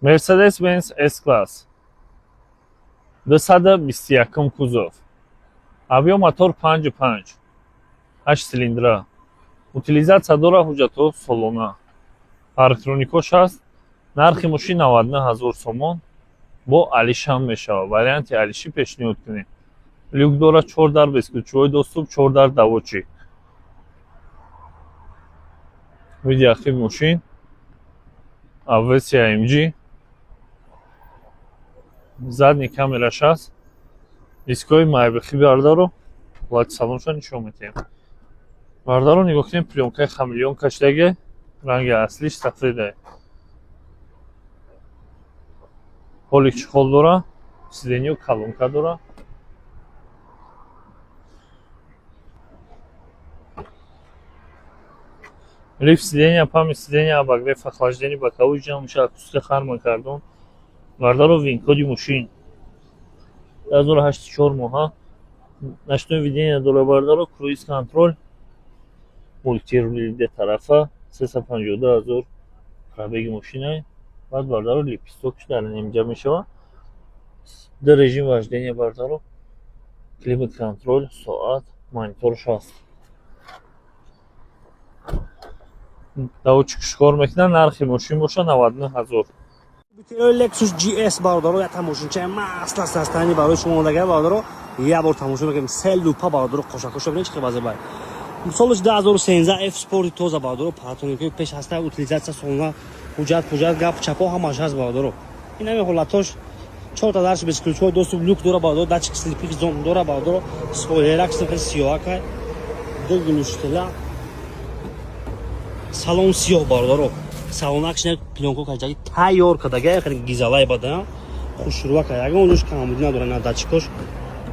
Mercedes-Benz S-Class 221 кузов. Авиамотор 5.5 8 силиндра. Утилизация дора ҳуҷҷатҳо солона. Парктроникош аст. Нархи мошин 99 000 сомон бо алишам мешавад. Варианти алиши пешниҳод кунед. Люк дора 4 дар без ключовой доступ, 4 дар давочи. Видеоархив мошин. Версия AMG. Задний камераш аст. Дискои майбахи бардаро лайт салонша нишон метем. Бардаро нигоҳ кунем, плёнкаи хамелеон кашидаги, ранги аслиш сафеда. Ҳолик чихол дора, сидению колонка дора. Лифт сидения, память сидения, обогрев охлаждения, боковой жам, акустика хармон кардон. Бардаро вин-коди мошин 2084 моҳа. Ночное видение дора бардаро, круиз контроль, мультирули де тарафа, 352 000 пробеги мошинай. Баъд бардаро липистокш дар инҷа мешавад. Дар режим вождения бардаро климат контроль, соат, мониторш аст. Давочи кор мекунад, нархи мошин боша 99 000. Lexus GS бародаро я тамошинчаи маст ҳастани барои шумо дагар бародаро я бор тамошо мекунем. Се лупа бародаро қошакоша бинед чӣ баъзе бай. Соли 2013 F Sport тоза бародаро патроникои пеш ҳаста утилизатсия солона ҳуҷҷат гап чапо ҳамаш ҳаст бародаро. Инами ҳолатош 4 та дарш без ключовой доступ, люк дора бародаро, датчик слипи зон дора бародаро, спойлерак сиёҳакай дилгулуштила. Салон сиёҳ бародаро. Салон акшн пленка кашдаги тайёр кадаги хеле гизалай бада хушруа кадаги онуш камуди надора на датчикош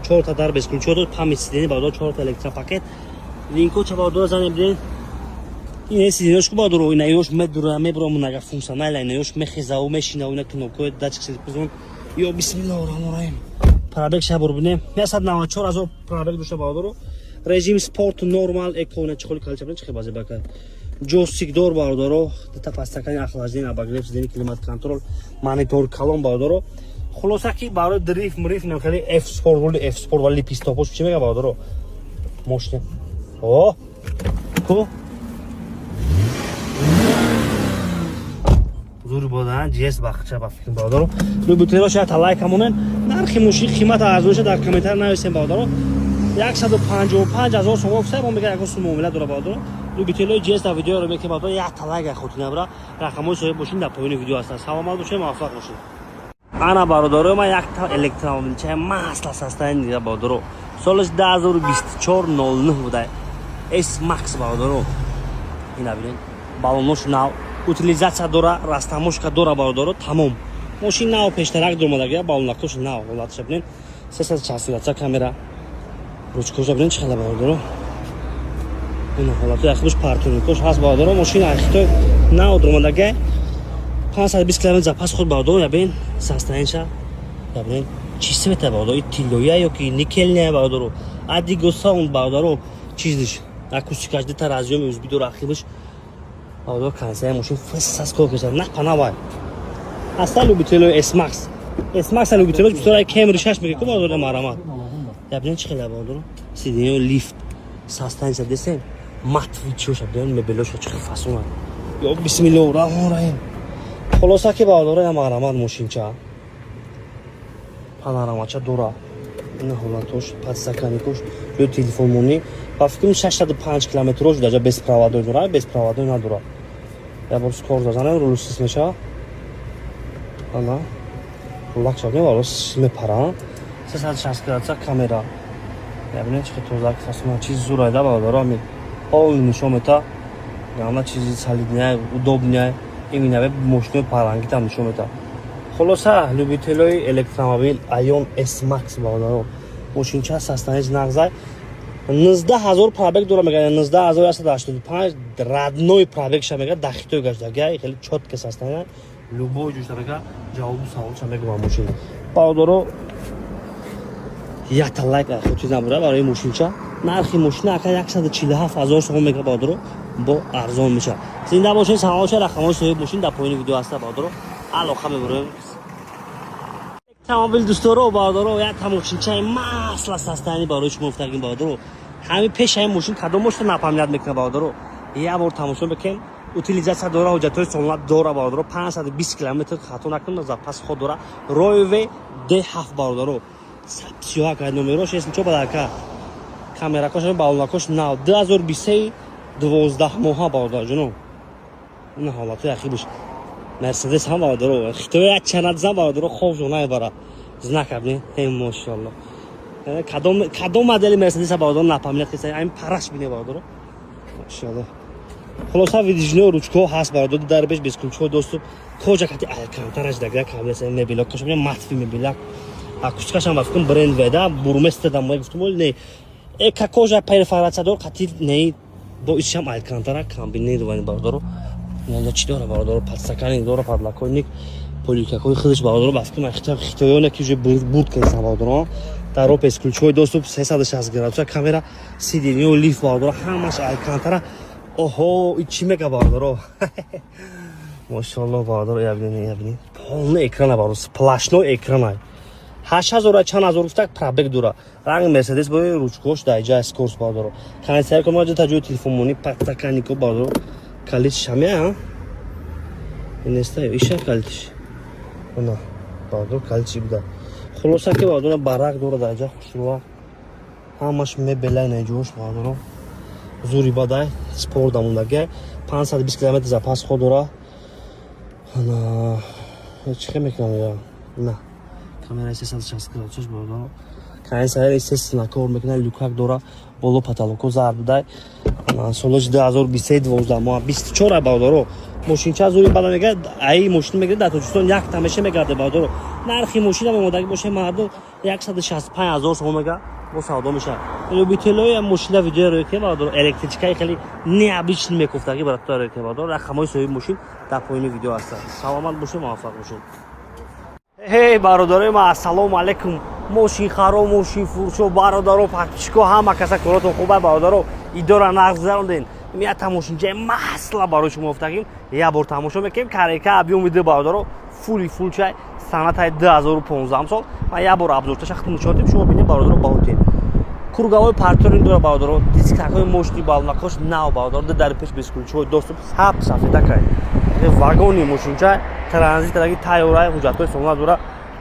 4 та дар без ключовой доступ, память сидения бародаро, 4 та электропакет. Линко чабардора занем биден. Ин сиденёш бародаро, ина ёш медура мебро мунага функционал, ина ёш мехезау мешина, ина кнопкой датчик слипи Yo bismillahirrahmanirrahim. Пробег шабур бинем. 194 000 пробег дошта бародаро. Режим спорт нормал экона чихоли калчабне чихе базе бака. Джойстик дор бародаро. Дата пастакани охлаждение, обогрев, сидение, климат контроль, монитор колон бародаро. Хулоса ки барои дрифт нем хели F Sport вали пистопош чӣ мега бародаро. Мошин. О! Ко? зури бодан GS бахча ба фикр бародаро. Любитело шаҳад лайк камонен. Нархи мошин қимат арзонша дар комментар нависем бародаро. 155 000 сомон гуфта мо мега ягон муомила дора бародаро. Любитело GS дар видеоро мекунем бародаро. Я талайга хотина бара. Рақамои соҳиб бошин дар поёни видео ҳастанд. Саломат бошед, муваффақ бошед. Ана бародаро ман як та электромобилчаи маст ҳастанд дида бародаро. Соли 2024 09 буда. S Max бародаро. Ина бинед. Балонош нав. Утилизация дора, растамошка дора бародаро, тамом. Мошин нав пештарак дормадаги, балонакош нав, ҳолатша бинед. 360 камера. Ручкоша бинед чӣ хела бародаро. Ина ҳолату яхибуш партоникош ҳаст бародаро. Мошин ахитой нав дормадаги. 520 км запас худ бародаро, я бинед. Состоянша. Я бинед. Чӣ света бародаро? Тилоя ёки никелния бародаро. Адиго саунд бародаро. Чиздиш. Акустикаш дита разъёми узби дора ахибуш. Бародаро консерт мошин фассас кор кешад. На панавай. Аста любитело S Max. S Max любитело бисёр камери шаш мега бародаро марамат. Я бинед чӣ хела бародаро. Сиденё лифт. Состояние десен. Мат вичоша бинед мебелоша чӣ фасона. Yo bismillahirrahmanirrahim. Холоса ки бародаро я марамат мошинча. Панорамача дора. Ина ҳолатош подстаканикош ё телефон мони. Ба фикрм 65 км даҷа без проводой дора, без проводой надора. Я бор скор зазанам рулсис меша. Ана. Рулак шавне валос мепара. 360 градуса камера. Я бинед чӣ тозак фасона чиз зурайда бародаро ми. Пол нишон мета. Гана чизи солидная, удобная. Именно мощной паранги там нишон мета. Холоса любителои электромобил Ion S Max бародаро. Мошинча состояние нағзай 19 000 пробег дора мега 19 185 родной пробег ша мега дахитой гашдаги хеле чётко состояние любой ҷӯшта мега ҷавобу савол ша мега мошин бародаро. Я талайк хотӣ набура барои мошинча. Нархи мошина ака 147 000 сомон мега бародаро бо арзон меша. Зинда бошед, саломат бошед. Рақамои соҳиб мошин дар поёни видео ҳаста бародаро. алоха мебурем. Автомобил дӯсторо бардоро як тамошинчаи масла састани барои шумо гуфтагим бардоро. Ҳамин пешаи мошин кадом мошин напамят мекунад бардоро. Я бор тамошо бекем. Утилизация дора ҳуҷҷатҳои солонат дора бардоро. 520 км хато накунад запас ход дора. Royve D7 бардоро. 31 номерош есть ничего бадака. Камеракош балонакош нав 2023 12 моҳа бардор ҷуно. Ин ҳолати ахи буш. Mercedes ham bardoro. Xitoy chanadzam bardoro xo'p jonay bara. Znakabni. Ey mashallah. Kadom modeli Mercedes bardoro napamiyat qilsa, ay parash bine bardoro. Mashallah. Xulosa vidijno ruchko has bardoro dar besh beskuncho do'stib. Kojakati alkantaraj daga kamlesa mebilak koshmi matfi mebilak. Akushkasham vaqtim brand veda burmester da moy guftum ne. Eka koja perforatsador qatil ne bo isham alkantara kombinir vani bardoro. Яна чи дора бардор подстакани дора подлакойник поликакой худш бардор баски махта хитоёне ки уже бурд кайсан бардор даро пес ключой доступ 360 градус камера сиденьё лифт бардор ҳамаш алкантара охо ичи мега бардор машаллоҳ бардор ябни полный экран бардор сплошной экран 8000 чанд ҳазор гуфтак пробег дора ранг мерседес бо ручкош дайҷа скорс бардор канисар комаҷа таҷои телефонмони подстаканико бардор Калит шамя, не стою, еще калитиш. Она, бардо калитиш буда. Холоса ки бардо барак дора дайҷа хушруа. Ҳамаш мебелай неҷош бардо. Зури бадай спорт дамондагай 520 км запас ход дора. Она чиқе мекунам я? На. Камера 360 градус бардо. Канисар естественно кор мекунад люкак дора. Боло потолоко зард дай. Солош 2023 12 моҳ 24 бардоро. Мошинча зури бада мега, ай мошин мегирад дар Тоҷикистон як тамаша мегарда бардоро. Нархи мошина мемодаги боше мардум 165000 сом мега бо савдо меша. Любителои мошина видео роки бардоро электричкаи хели необычный мекуфтаги баратор роки бардоро. Рақамҳои соҳиби мошин дар поини видео аст. Саломат бошед, муваффақ бошед. Эй, бародарои ма, ассалому алайкум. Мошин харо, мошин фурӯшо, бародаро, подписчико, ҳама каса коротон хуба бародаро. Идора нағз заронден. Мия тамошинҷаи масла барои шумо офтагим. Я бор тамошо мекунем. Карека объем видео бародаро. Фул чай санатаи 2015 сол. Ва я бор обзор ташахтум нишон дем. Шумо бинем бародаро баҳотен. Кургавои парторин дора бародаро. Дискакои мошти балнакош нав бародаро. Дар пеш бескулчҳои доступ саб сафеда кай. Вагони мошинча транзитадаги тайёраи ҳуҷҷатҳои солонат дора.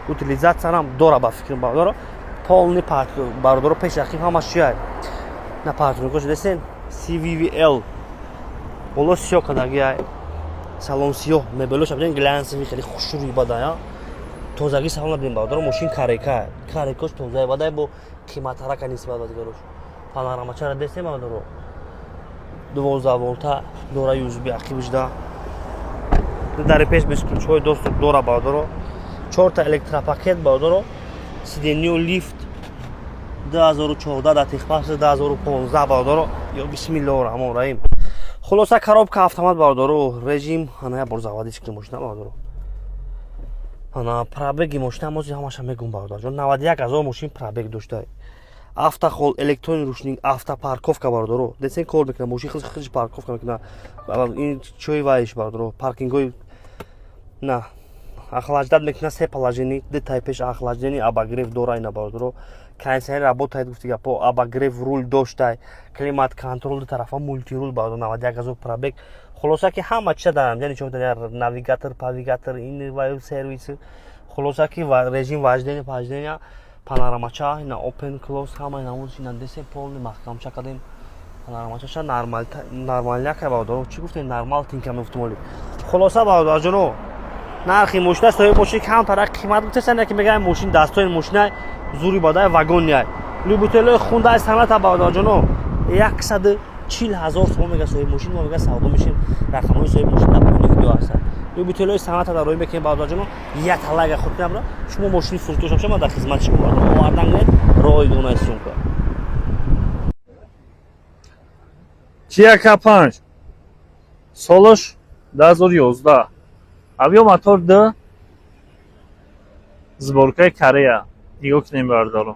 Утилизациям дора ба фикрам бардоро. Полный парк бардоро пешахи ҳамаш чиай. На паркингош десен CVVL. Боло сиё кадаги ай. Салон сиё мебелош абден глянсиви хели хушруи бадая. Тозаги салон дем бардоро мошин карека. Карекош тозаи бадай бо қиматарака нисбат ба дигарош. Панорамачара десен бардоро. 12 волта дора USB ақибишда. Дар пеш бескулчҳои доступ дора бардоро. 4 та электропакет бардоро. Сиденьё лифт 2014 дар техпас 2015 бардоро. Ё бисмиллаҳир-раҳмонир-раҳим. Хулоса коробка автомат бардоро. Режим ана я бор заводиш ки мошина бардоро. Ана пробеги мошина мози ҳамаша мегум бардоро. 91000 мошин пробег дошта. Автохол, электронный ручник, автопарковка бардоро. Десен кор мекунад мошин хизиш парковка мекунад. Ин чой вайш бардоро. Паркингои на охлаждат мекунад се положений, детай пеш охлаждение, обогрев дора ина бардоро. Кондиционер работает гуфтига по обогрев руль доштай, климат контрол тарафа мультирул бардоро 91000 пробег. Хулоса ки ҳама чиз дарам, яъне чо навигатор, навигатор, ин вайб сервис. Хулоса ки режим вождения, панорамача, ина open close ҳама ина муш ина десе полный маҳкамча кадем. Панорамачаша нормальняка бардоро. Чӣ гуфтем нормал тинка мефтмоли. Хулоса бардоро ҷуно. Нархи мошина соҳиби мошин камтара қимат гуфтесан ки мегаем мошин дастои мошина зури бадай вагоняй. Любителои хундай саната бардоро ҷуно. 140000 сом мега соҳиби мошин мо мега савдо мешим. Рақамҳои соҳиби мошин дар поини видео аст. Любителои саната дар рои мекунем бардоро ҷуно. Я талайга худ кунам шумо мошини фурӯштош бошам ман дар хизмат шумо бардоро. Овардан не рои донай сумка. Kia 5 солош 2011 авиомотор D сборкаи Корея. Нигоҳ кунем бардоро.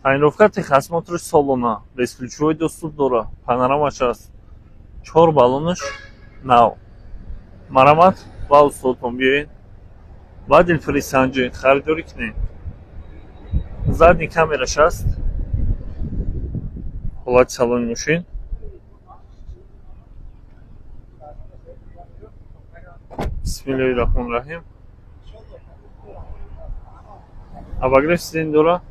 Тайинровка техосмотрош солона. Безключовой доступ дора. Панорамач аст. 4 баллонаш нав. Марамат ба устодтон биёед ва дилфирӯзсанҷӣ харидорӣ кунед. задни камераш аст. ҳолати салони мошин. бисмиллаҳи раҳмони раҳим. обогрев сидений дорад.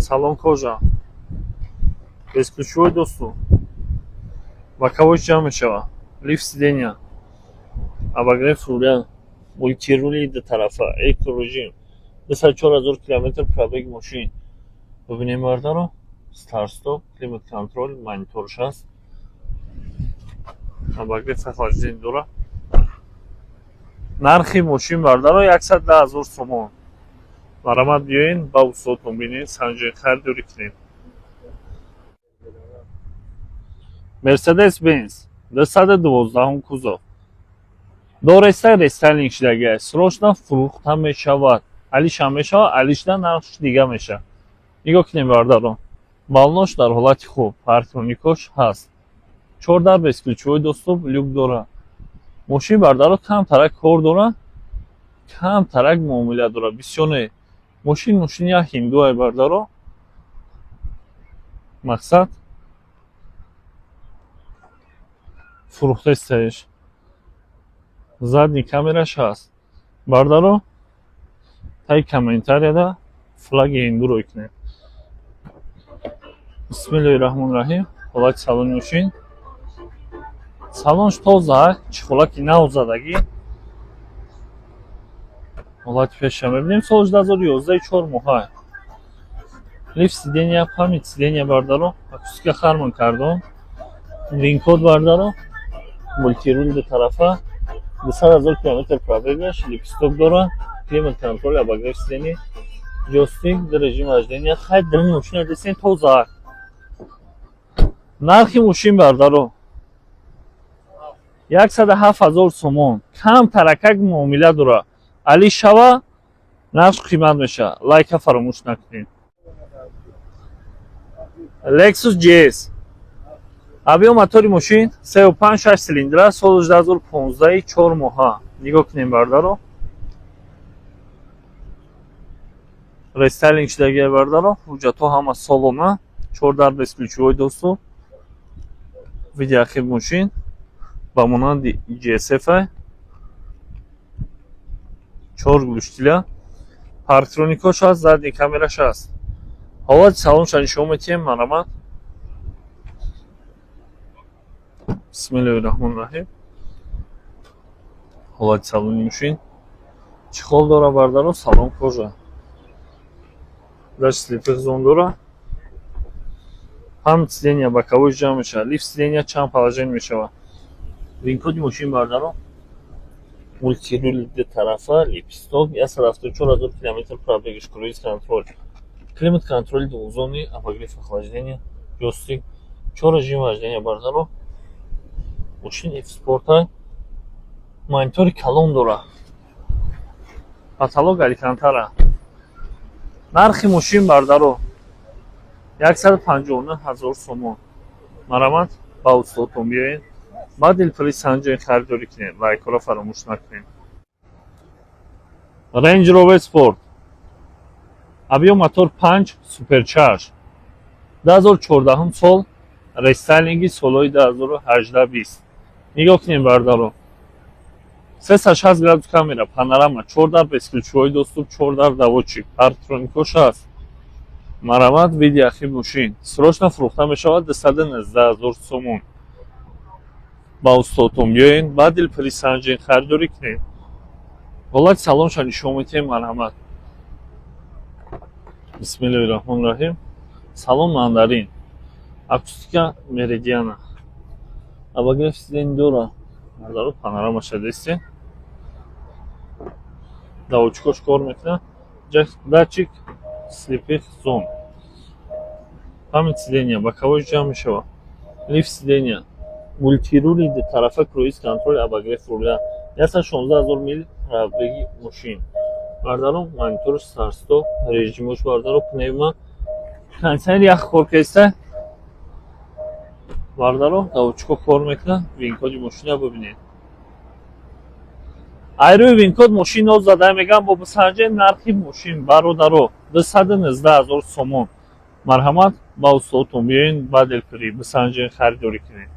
салон кожа. безключевой доступ. боковой ҷамъ мешавад. лифт сидения. обогрев руля. мультирули ду тарафа. экорежим. 24000 км пробеги мошин. бубинем бардаро. старт стоп. климат контроль. мониторш аст. обогрев охлаждение дорад. нархи мошин бардаро 100000 сомон. маромад биёед ба устодтон бинед, санҷед, харидорӣ кунед. Mercedes Benz 212 кузов. Дорестай рестайлинг шудагиаст. срочно фурӯхта мешавад. алишам мешавад, алишда нархш дига мешавад. нигоҳ кунем бардаро. балнош дар ҳолати хуб. партроникош ҳаст. 4 дар безключевой доступ, люк дорад. мошин бардаро камтарак кор дорад. камтарак муомила дорад. бисёр не. мошин як ҳиндуай бардаро. мақсад фурӯхта истаиш. задни камераш ҳаст. бардаро таи комментарияда флаги ҳиндуро кунед. бисмиллаҳи раҳмони раҳим. ҳолати салони мошин. салонш тоза, чихолаки навзадагӣ. ҳолати пеша мебинем. соли 2011 4 моҳа. лифт сидения, памят сидения бардаро. акустика хармон кардон. винкод бардаро. мультирул ду тарафа. 200,000 км пробегаш. липстоп дорад. климат контроль, обогрев сидения. ҷойстик, режим вождения. хай дилни мошина дестен тоза. нархи мошин бардаро 107000 сомон. кам таракак муомила дорад. али шава нархш қимат мешавад. лайка фаромӯш накунед. Lexus GS. объем мотори мошин 356 силиндра, соли 2015, 4 моҳа. нигоҳ кунем бардаро. рестайлинг шудагиаст бардаро. ҳуҷҷатҳо ҳама солона. 4 дар безключевой доступ. видеоархив мошин ба монанди GSF 4 глуштила. партроникош аст, задни камераш аст. ҳолати салонша нишон метиҳем. маромад. бисмиллаҳи раҳмони раҳим. ҳолати салони мошин. чихол дорад бардаро. салон кожа. дашт слипер зон дорад. памят сидения боковой ҷамъ мешавад. лифт сидения чанд положение мешавад. винкоди мошин бардаро. мультирул ду тарафа. липстоп. 174,000 км пробегаш. круиз контроль. климат контроль двухзонный. обогрев охлаждения. ҷойстик. 4 режим вождения бардаро. мошин экспортай. монитори калон дорад. потолок аликантара. нархи мошин бардаро 159000 сомон. маромад ба устодтон биёед. ба дилфирӯзсанҷӣ харидорӣ кунед. лайкҳоро фаромӯш накунед. Range Rover Sport. объем мотор 5 суперчарж. 2014 сол. рестайлинги солҳои 2018-20. нигоҳ кунем бардаро. 360 градус камера, панорама, 4 дар безключевой доступ, 4 дар доводчик. партроникош аст. маромад видеоархив мошин. срочно фурӯхта мешавад. 219,000 сомон. ба устодтон биёед. ба дилфирӯзсанҷӣ харидорӣ кунед. ҳолати салонша нишон метиҳем. маромад. бисмиллаҳи раҳмони раҳим. салон мандарин. акустика меридиана. обогрев сидений дорад. бардаро панорамаша дестен. доводчикош кор мекунад. датчик слипер зон. памят сидения боковой ҷамъ мешавад. лифт сидения. мультирули ду тарафа. круиз контроль. обогрев руля. 116,000 мил пробеги мошин. бардаро мониторш старт стоп. режимош бардаро пневма. кондитсионер ях кор кеста. бардаро доводчико кор мекунад. винкоди мошина бубинед. айрӯи винкод мошинро зада мегам бо бисанҷаи нархи мошин бародаро 219,000 сомон. Марҳамат ба устодтон биёин ба делпирӣ бисанҷаи харидорӣ кунед.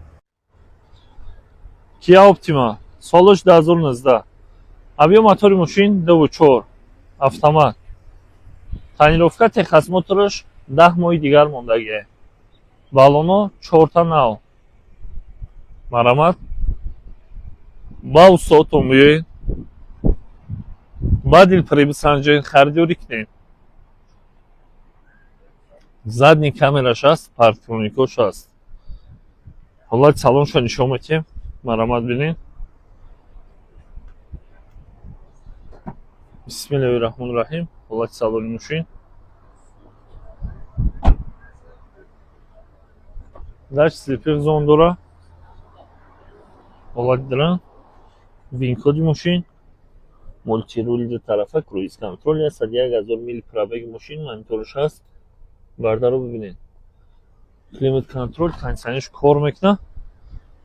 Kia Optima солаш 2019. Объем мотори мошин 2.4 автомат. Тонировка техосмотраш 10 моҳи дигар мондагӣ. Балоно 4 нав. Марҳамат ба устодтон биёин ба делпирӣ бисанҷаи харидорӣ кунед. Задни камераш аст, парктроникош аст. ҳолати салоншо нишон медиҳем. Марҳамат бинед. Бисмиллаҳир-раҳмонир-раҳим. ҳолати салони мошин. дач слипер зон дора. ҳолати дран. винкоди мошин. мултирули ду тарафа, круиз контрол, 101,000 мили пробеги мошин, монитораш аст. Бардаро бибинед. Климат контрол, кондитсионерш кор мекунад.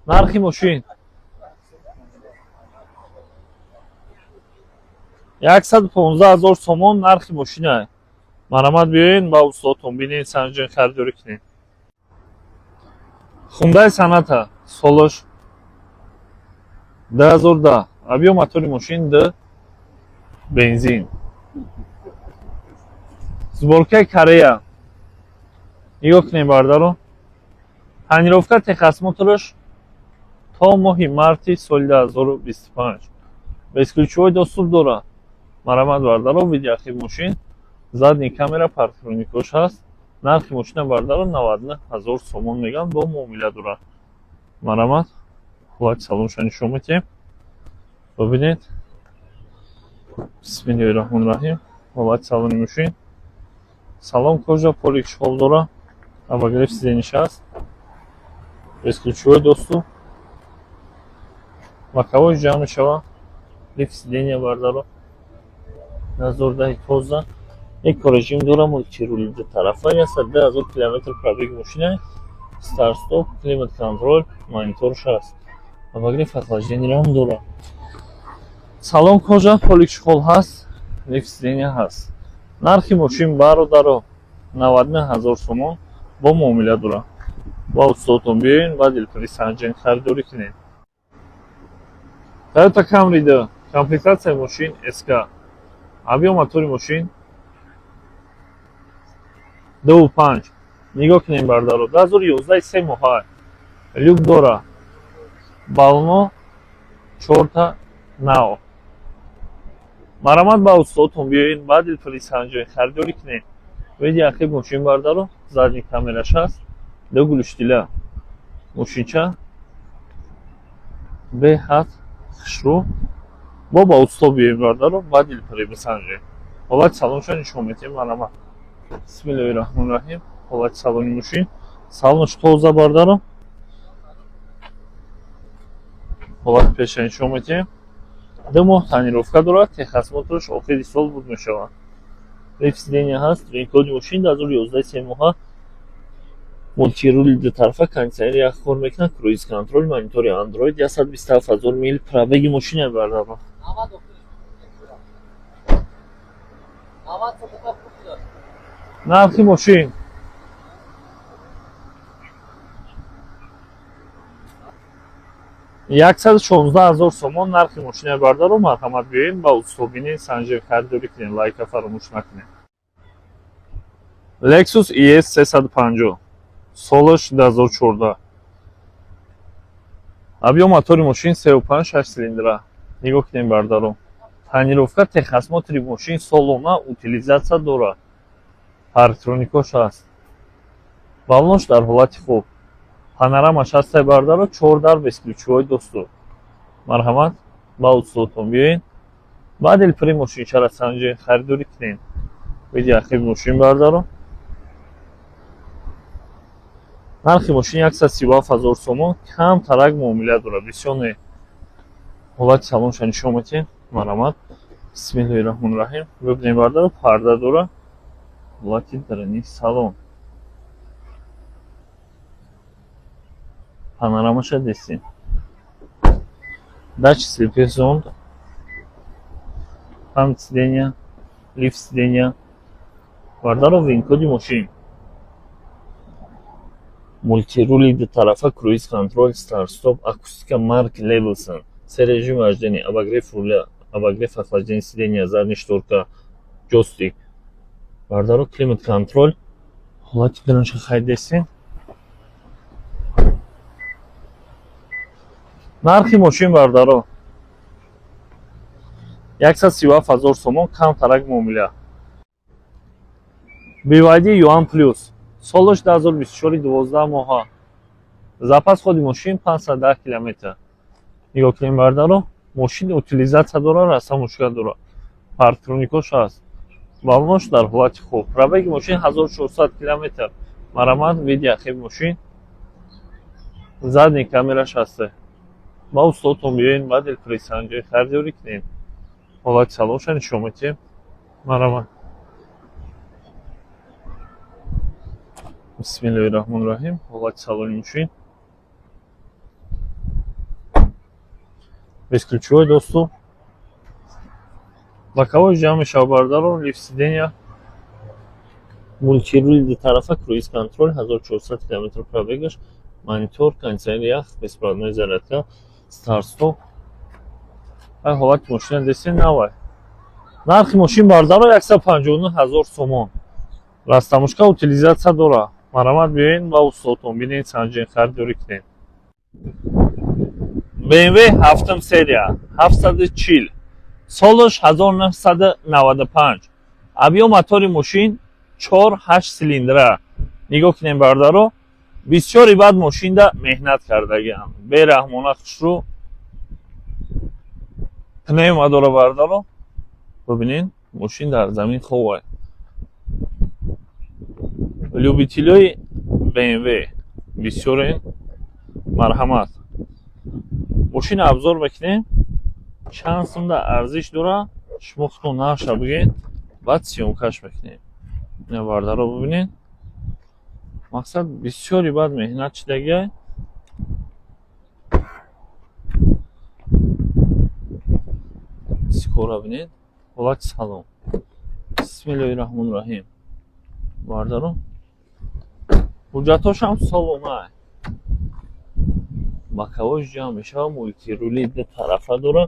Нархи мошин 115,000 сомон нархи мошина. Марҳамат биёин ба устодтон бинед санҷаи харидорӣ кунед. Hyundai Sonata солаш 2010. Объем мотори мошин D бензин. Сборкаи Корея. нигоҳ кунед бардаро. Тонировка техосмотраш то моҳи марти соли 2025. бесключовой доступ дорад. Марҳамат бардаро. видеоархив мошин. задни камера, парктроникош аст. нархи мошина бардаро 99,000 сомон меган бо муомила дорад. Марҳамат. ҳолати салоншо нишон медиҳем. бибинед. бисмиллаҳир-раҳмонир-раҳим. ҳолати салони мошин. салон кожа, поли ишғол дорад. обогрев сидениш аст. бесключовой доступ. боковой ҷамъ мешавад. лифт сидения бардаро. назордаи тоза. экорежим дора. мултирули ду тарафа. 102,000 километр пробеги мошина. старт стоп, климат контрол, мониторш аст. обогрев охлаждениям дора. салон кожа, поли ишғол ҳаст. лифт сидения ҳаст. нархи мошин бародаро 99,000 сомон бо муомила дорад. ба устодтон биёин ба делпирӣ санҷаи харидорӣ кунед. Toyota Camry D. комплектатсияи мошин SK. объем мотори мошин 2.5. нигоҳ кунед бардаро. 2011 3 моҳа. люк дора. балоно 4 нав. марҳамат ба устодтон биёин ба делпирӣ санҷаи харидорӣ кунед. видеоархив мошин бардаро. задни камераш аст. ду гулуштила. мошинча беҳад хушрӯ. бо ба устод биёин бардаро ба делпирӣ бисанҷед. ҳолати салоншо нишон медиҳем. марҳамат. бисмиллаҳир-раҳмонир-раҳим. ҳолати салони мошин. салонш тоза бардаро. ҳолати пеша нишон медиҳем. 2 моҳ тонировка дорад. техосмотраш охири сол буд мешавад. лифт сидения ҳаст. винкоди мошин 2011 3 моҳа. мултирули ду тарафа, кондитсионери як кор мекунад. круиз контрол, монитори Android. 127,000 мили пробеги мошина бардаро. нархи мошин 116,000 сомон нархи мошина бардаро. марҳамат биёин ба устод бинед санҷаи харидорӣ кунед. лайка фаромӯш накунед. Lexus ES 350 солаш 2014. объем мотори мошин 3.5 6 цилиндра. нигоҳ кунед бардаро. тонировка техосмотри мошин солона утилизатсия дорад. парктроникош аст. балонош дар ҳолати хуб. панорамаш ҳастай бардаро. 4 дар бесключовой доступ. марҳамат ба устодтон биёин ба делпирӣ мошинчара санҷаи харидорӣ кунед. видеоархив мошин бардаро. нархи мошин 137,000 сомон. кам тарак муомила дорад. бисёр не. ҳолати салоншо нишон медиҳем. марҳамат. бисмиллаҳир-раҳмонир-раҳим. бибинед бардаро. парда дорад. ҳолати дарини салон. панорамаша дестин. дач слипер зон. памп сидения, лифт сидения. Бардаро винкоди мошин. Мультирули до тарафа, круиз контроль, старт-стоп, акустика марки Levelson. Все режим вождения, обогрев руля, обогрев охлаждения сидения, задняя шторка, джойстик. Бардаро климат контроль. Ҳолати гранша хайдесин. Нархи мошин бардаро 137,000 сомон, кам тарак муомила. BYD Yuan Plus. Солош 2024 12 моҳа. Запас ходи мошин 510 км. Нигоҳ кунем бардаро, мошин утилизатсия дора, расамушка дора. Парктроникош аст. балонош дар ҳолати хуб. Пробеги мошин 1400 км. Марамат видеохиб мошин. Задни камераш ҳасте. Ба устодтон биёин, ба дилписанҷои хардиёрӣ кунем. ҳолати салонша нишон медиҳем. Марамат. Бисмиллаҳирраҳмонирраҳим. ҳолати салони мошин. Бесключевой доступ. Боковой ҷамъ мешавад бардаро, лифт сидения. Мультирули до тарафа, круиз контроль, 1400 км пробегаш, монитор, кондиционер ях, беспроводная зарядка, старт-стоп. ҳолати мошина десен навай. Нархи мошин бардаро 159,000 сомон. Растамушка утилизатсия дора. Марамат биёин ба устодтон бинед, санҷен, хардиёрӣ кунед. BMW 7 серия 740. Солош 1995. Объем мотори мошин 4-8 цилиндра. Нигоҳ кунем бардаро, бисёр ибад мошинда меҳнат кардагиам. Бераҳмона хушрӯ пневма дора бардаро. Бибинед, мошин дар замин ховай. Любителёи BMW бисёрен, марҳамат. мошина абзор мекунем, чанд сумда арзиш дора, шумо худтон наша бигед, баъд сиёмкаш мекунем. ина бардаро бибинед. мақсад бисёри баъд меҳнат шидагиай. сикора бинед, ҳолати салон. бисмиллаҳирраҳмонирраҳим. бардаро ҳуҷҷатҳошам соломай. боковой ҷамъ мешавад, мультирули ду тарафа дора,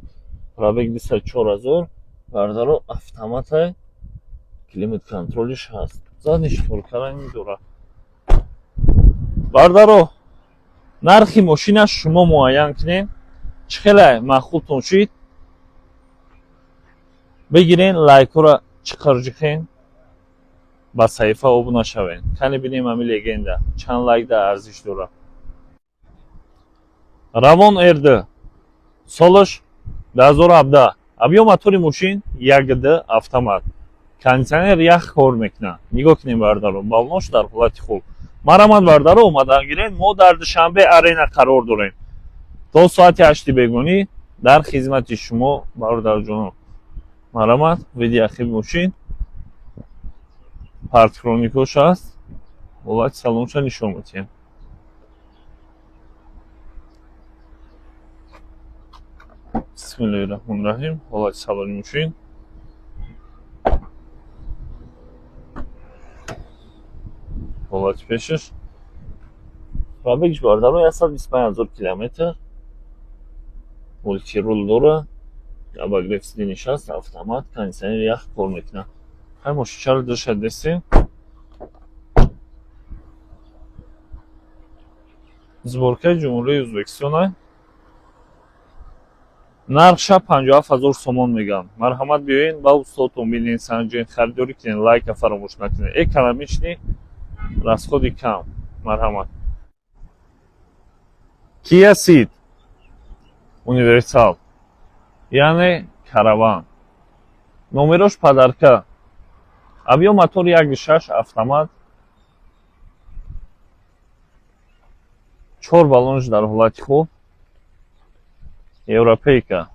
пробег 24000. бардаро автоматай, климат контролиш ҳаст. задни шторкара дора. бардаро нархи мошинаш шумо муайян кунед. чӣ хеле маъқултон шид? бигирен, лайкора чиқирҷихен, ба саҳифа обуна шавен. кани бинем ҳами легенда чанд лайк да арзиш дора. Ravon RD. Солош 2017. Объем мотори мошин 1D автомат. Кондиционер ях кор мекунад. нигоҳ кунем бардаро, балонош дар ҳолати хуб. Марамат бардаро омадан гирем. мо дар Душанбе арена қарор дорем. то соати 8 бегонӣ дар хизмати шумо бародарҷонон. марамат видеохиб мошин. парктроникош аст. ҳолати салонша нишон медиҳем. бисмиллаҳирраҳмонирраҳим. ҳолати салони мошин. ҳолати пешаш. пробегиш бардаро 125,000 км. мультирул дора. обогрев сидениш аст, автомат, кондиционер ях кор мекунад. ҳай мошинчаро дӯша дестем. сборкаи ҷумҳурии Ӯзбекистона. нархша 57,000 сомон мегам. марҳамат биёин, ба устодтон бинед, санҷен, хардиёрӣ кунед, лайка фаромӯш накунед. экономични, расходи кам. марҳамат. Kia Ceed универсал, яъне караван. номерош падарка. объем мотори 1.6 автомат. 4 балонш дар ҳолати хуб. европейка.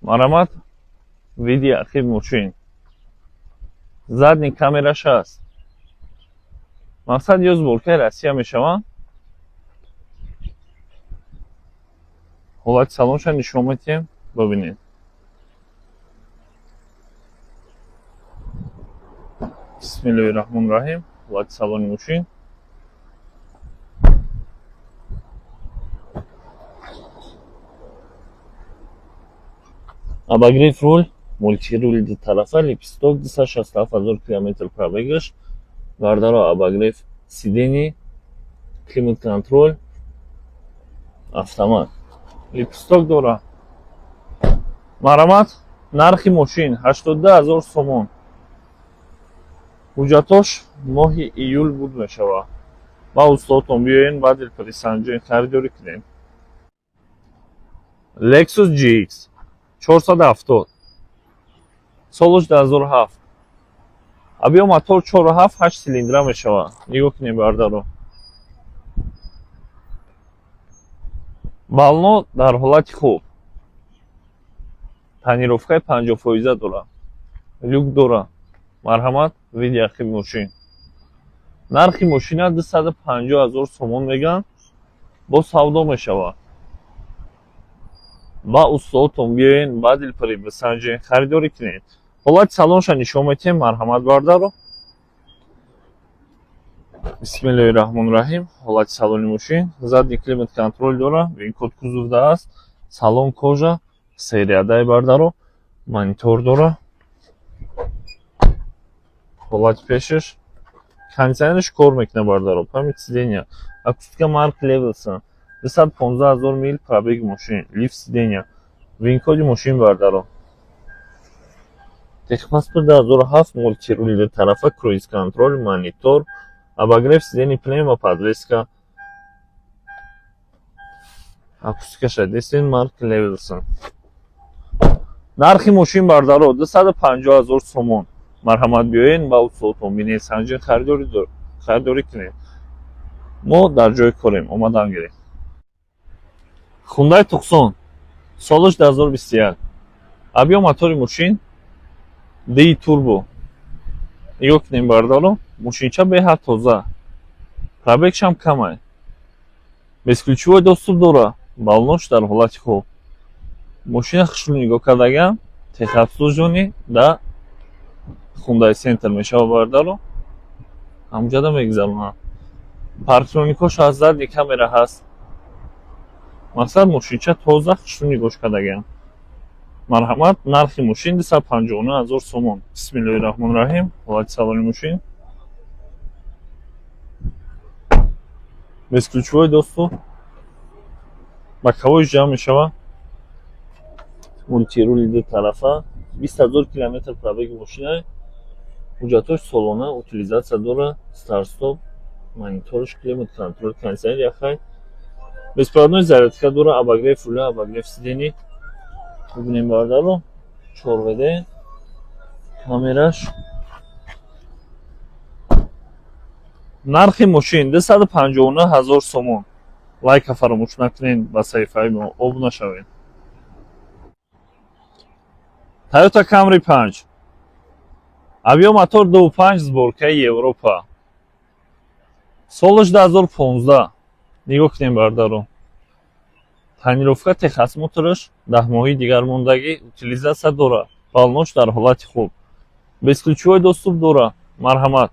марамат видеохиб мошин. задни камераш аст. мақсад ё сборкаи Россия мешаванд. ҳолати салонша нишон медиҳем. бибинед. бисмиллаҳир-раҳмонир-раҳим. Ҳолати салони мошин. Обогрев руль, мультируль ду тарафа, лепесток, 267 000 км пробегаш. Гардаро обогрев сидений, климат-контроль, автомат. Лепесток дора. Марамат, нархи мошин 82 000 сомон. ҳуҷҷатош моҳи июл буд мешава. Ба устодтон биёен, ба дилпари санҷоин харидорӣ кунем. Lexus GX 470 солаш 2007. Объем мотор 4.7 8 цилиндра мешава. Нигоҳ кунем бардаро. бално дар ҳолати хуб. Тонировкаи 50% дора. Люк дора. Марҳамат, видеохи мошин. Нархи мошина 250 000 сомон меган. Бо савдо мешава. Ба устодтон биёен, ба дилпари бисанҷен, харидорӣ кунед. ҳолати салонша нишон метиҳем. Марҳамат бардаро. бисмиллаҳир-раҳмонир-раҳим. ҳолати салони мошин. Задни климат контроль дора. винкод кузовда аст. Салон кожа. Сериядай бардаро. Монитор дора. ҳолати пешаш. кондитсионерш кор мекуна бардаро. памяти сидения. Акустика марки Levelson. 215 000 мил пробеги мошин. Лифт сидения. винкоди мошин бардаро. Техпаспорт 2007. мультируль ду тарафа, круиз контроль, монитор, обогрев сидений, пневмо подвеска. Акустикаша десен марки Levelson. Нархи мошин бардаро 250 000 сомон. Марҳамат биёен, ба устодтон бинед, санҷен, харидорӣ кунед. мо дар ҷои корем. омадан гирем. Hyundai Tucson солаш 2021. объем мотори мошин DI турбо. нигоҳ кунем бардаро. мошинча беҳад тоза. пробегшам камай. безключевой доступ дора. балнош дар ҳолати хуб. мошина хушрӯ нигоҳ кардаган техобслуживонӣ да Hyundai Center мешава бардаро. ҳамҷада мегзарона. парктроникош аз задни камера ҳаст. мақсад мошинча тоза хушрӯ нигоҳ кардаган. марҳамат, нархи мошин 259 000 сомон. бисмиллаҳир-раҳмонир-раҳим. ҳолати салони мошин. безключевой доступ. боковой ҷамъ мешава. мультируль ду тарафа. 20 000 км пробеги мошина. ҳуҷҷатош солона. утилизатсия дора. старт-стоп. мониторш, климат контроль, кондитсионер яхай. беспроводной зарядка дора. обогрев руля, обогрев сидений. бибинем бардаро. 4WD. камераш. нархи мошин 259 000 сомон. лайка фаромӯш накунед, ба саҳифаи мо обуна шавед. Toyota Camry 5. объем мотор 2.5 сборкаи Европа. солаш 2015. нигоҳ кунем бардаро. тонировка техас мотораш 10 моҳи дигар мондагӣ. утилизатсия дора. балнош дар ҳолати хуб. безключевой доступ дора. марҳамат,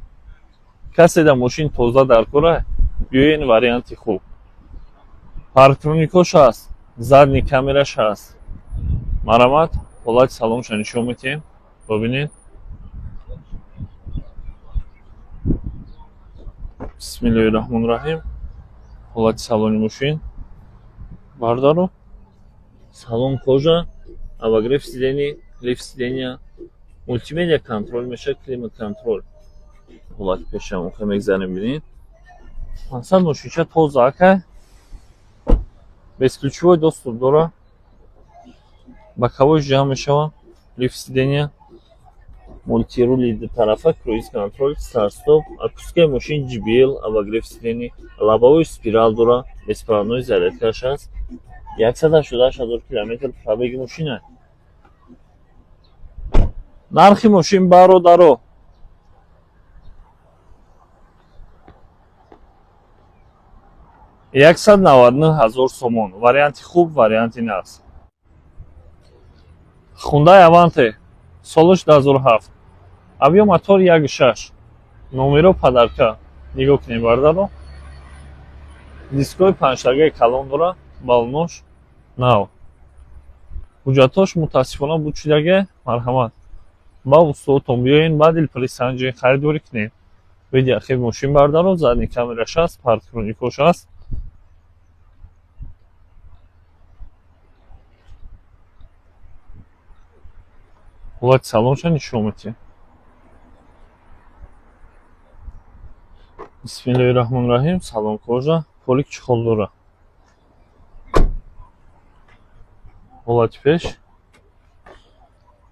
касе да мошин тоза дар кора, биёен варианти хуб. парктроникош аст. задни камераш аст. марҳамат, ҳолати салонша нишон метиҳем. бибинед. бисмиллаҳир-раҳмонир-раҳим. ҳолати салони мошин бардаро. салон кожа, обогрев сидений, лифт сидения, мультимедиа контроль мешавад, климат контроль. ҳолати пешам хе мегзарем бинед. мақсад мошинча тоза акай. безключевой доступ дора. боковой ҷамъ мешава. лифт сидения, мультируль ду тарафа, круиз контроль, старт-стоп. акустикаи мошин JBL, обогрев сидений, лобовой спирал дора. беспроводной зарядкаш аст. 188 000 км пробеги мошина. нархи мошин бародаро 199 000 сомон. варианти хуб, варианти нақс. Hyundai Avante солаш 2007. объем мотор 1.6. номеро падарка нигоҳ кунем бардаро. Дискои панҷтагаи калон дора, балнош нав. ҳуҷҷатош мутаассифона буд шудага, марҳамат. ба устодтон биёен, ба дилписанҷии харидорӣ кунед. Види ахир мошин бардаро, задни камераш аст, парктроникош аст. ҳолати салонша нишон медиҳем. бисмиллаҳирраҳмонирраҳим. Салон кожа, полик чухолдора. ҳолати пеш.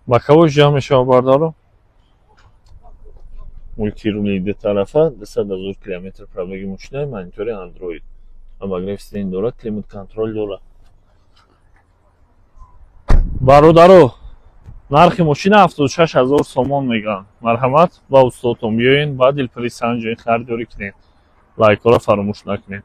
Ба кавош ҷамъ мешавад бардаро. Мультирули ду тарафа, 200 000 км пробеги мошина, монитори Android. Обогрев сиден дорад, климат контроль дорад. Бародаро, нархи мошина 76 000 сомон мегӯянд. Марҳамат, ба устодтон биёен, ба дилписанҷии харидорӣ кунед. Лайкҳоро фаромӯш накунед.